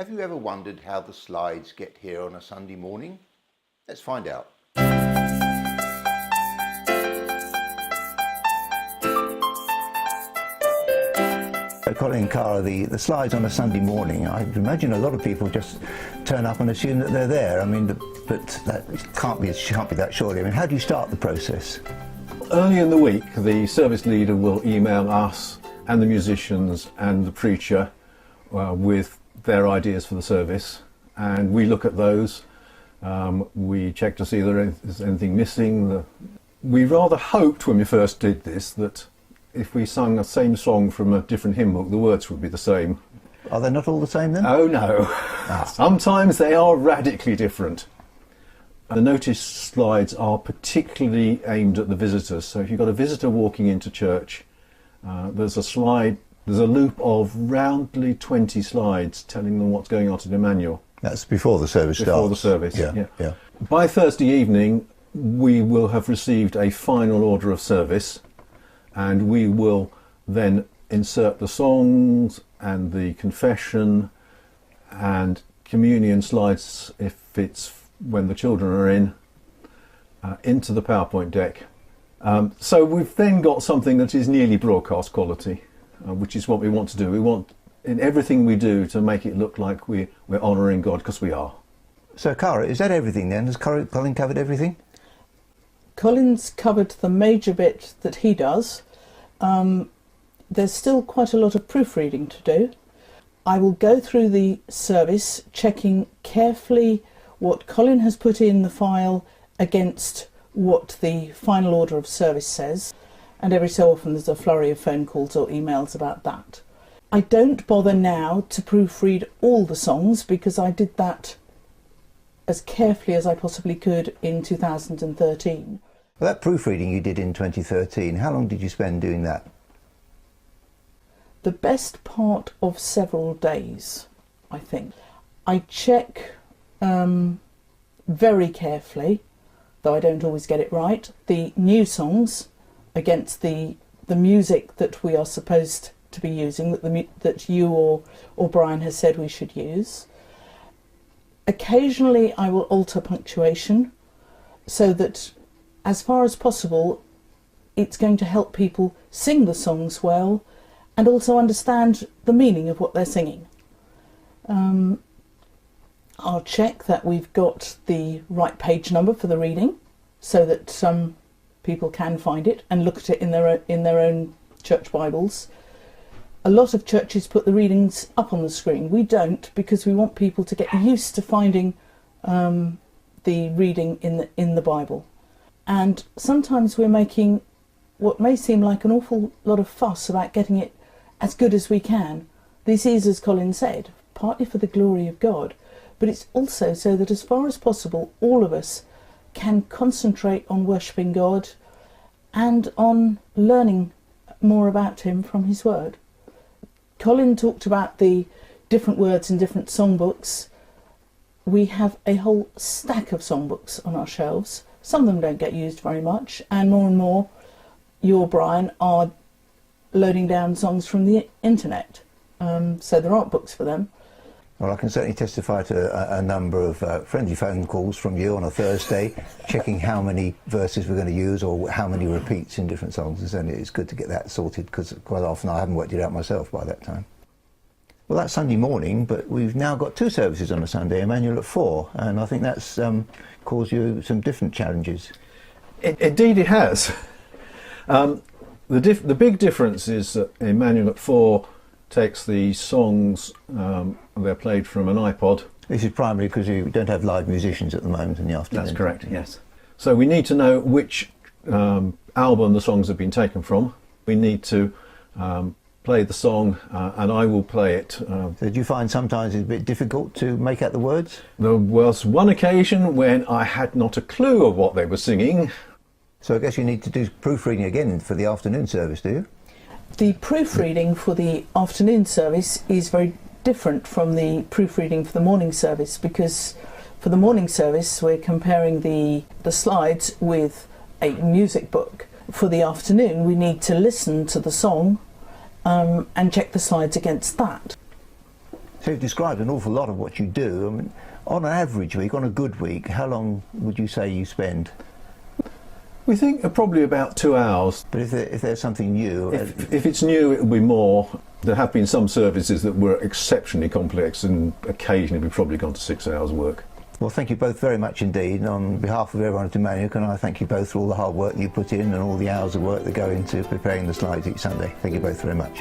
Have you ever wondered how the slides get here on a Sunday morning? Let's find out. Colin Cara, the slides on a Sunday morning, I imagine a lot of people just turn up and assume that they're there. I mean, but that can't be that surely. I mean, how do you start the process? Early in the week, the service leader will email us and the musicians and the preacher with their ideas for the service, and we look at those. We check to see if there's anything missing. We rather hoped when we first did this that if we sung the same song from a different hymn book, the words would be the same. Are they not all the same then? Oh no. Sometimes they are radically different. The notice slides are particularly aimed at the visitors. So if you've got a visitor walking into church, there's a loop of roundly 20 slides telling them what's going on at Emmanuel. That's before the service starts. Before the service, yeah. By Thursday evening, we will have received a final order of service, and we will then insert the songs and the confession and communion slides, if it's when the children are in, into the PowerPoint deck. So we've then got something that is nearly broadcast quality, which is what we want to do. We want in everything we do to make it look like we're honouring God, because we are. So Cara, is that everything then? Has Colin covered everything? Colin's covered the major bit that he does. There's still quite a lot of proofreading to do. I will go through the service, checking carefully what Colin has put in the file against what the final order of service says, and every so often there's a flurry of phone calls or emails about that. I don't bother now to proofread all the songs because I did that as carefully as I possibly could in 2013. Well, that proofreading you did in 2013, how long did you spend doing that? The best part of several days, I think. I check very carefully, though I don't always get it right, the new songs against the music that we are supposed to be using, that you or Brian has said we should use. Occasionally I will alter punctuation so that, as far as possible, it's going to help people sing the songs well and also understand the meaning of what they're singing. I'll check that we've got the right page number for the reading so that some people can find it and look at it in their own church Bibles. A lot of churches put the readings up on the screen. We don't, because we want people to get used to finding the reading in the Bible. And sometimes we're making what may seem like an awful lot of fuss about getting it as good as we can. This is, as Colin said, partly for the glory of God, but it's also so that as far as possible all of us can concentrate on worshipping God and on learning more about him from his word. Colin talked about the different words in different songbooks. We have a whole stack of songbooks on our shelves. Some of them don't get used very much, and more you or Brian are loading down songs from the internet, so there aren't books for them. Well, I can certainly testify to a number of friendly phone calls from you on a Thursday, checking how many verses we're going to use or how many repeats in different songs, and it's good to get that sorted because quite often I haven't worked it out myself by that time. Well, that's Sunday morning, but we've now got two services on a Sunday, Emmanuel at 4, and I think that's caused you some different challenges. Indeed it has. The big difference is that Emmanuel at 4 takes the songs, they're played from an iPod. This is primarily because you don't have live musicians at the moment in the afternoon. That's correct, yes. So we need to know which album the songs have been taken from. We need to play the song, and I will play it. So did you find sometimes it's a bit difficult to make out the words? There was one occasion when I had not a clue of what they were singing. So I guess you need to do proofreading again for the afternoon service, do you? The proofreading for the afternoon service is very different from the proofreading for the morning service, because for the morning service we're comparing the slides with a music book. For the afternoon we need to listen to the song and check the slides against that. So you've described an awful lot of what you do. I mean, on an average week, on a good week, how long would you say you spend? We think probably about 2 hours. But if there's something new... If it's new, it'll be more. There have been some services that were exceptionally complex, and occasionally we've probably gone to 6 hours work. Well, thank you both very much indeed. And on behalf of everyone at Emmanuel, can I thank you both for all the hard work you put in and all the hours of work that go into preparing the slides each Sunday. Thank you both very much.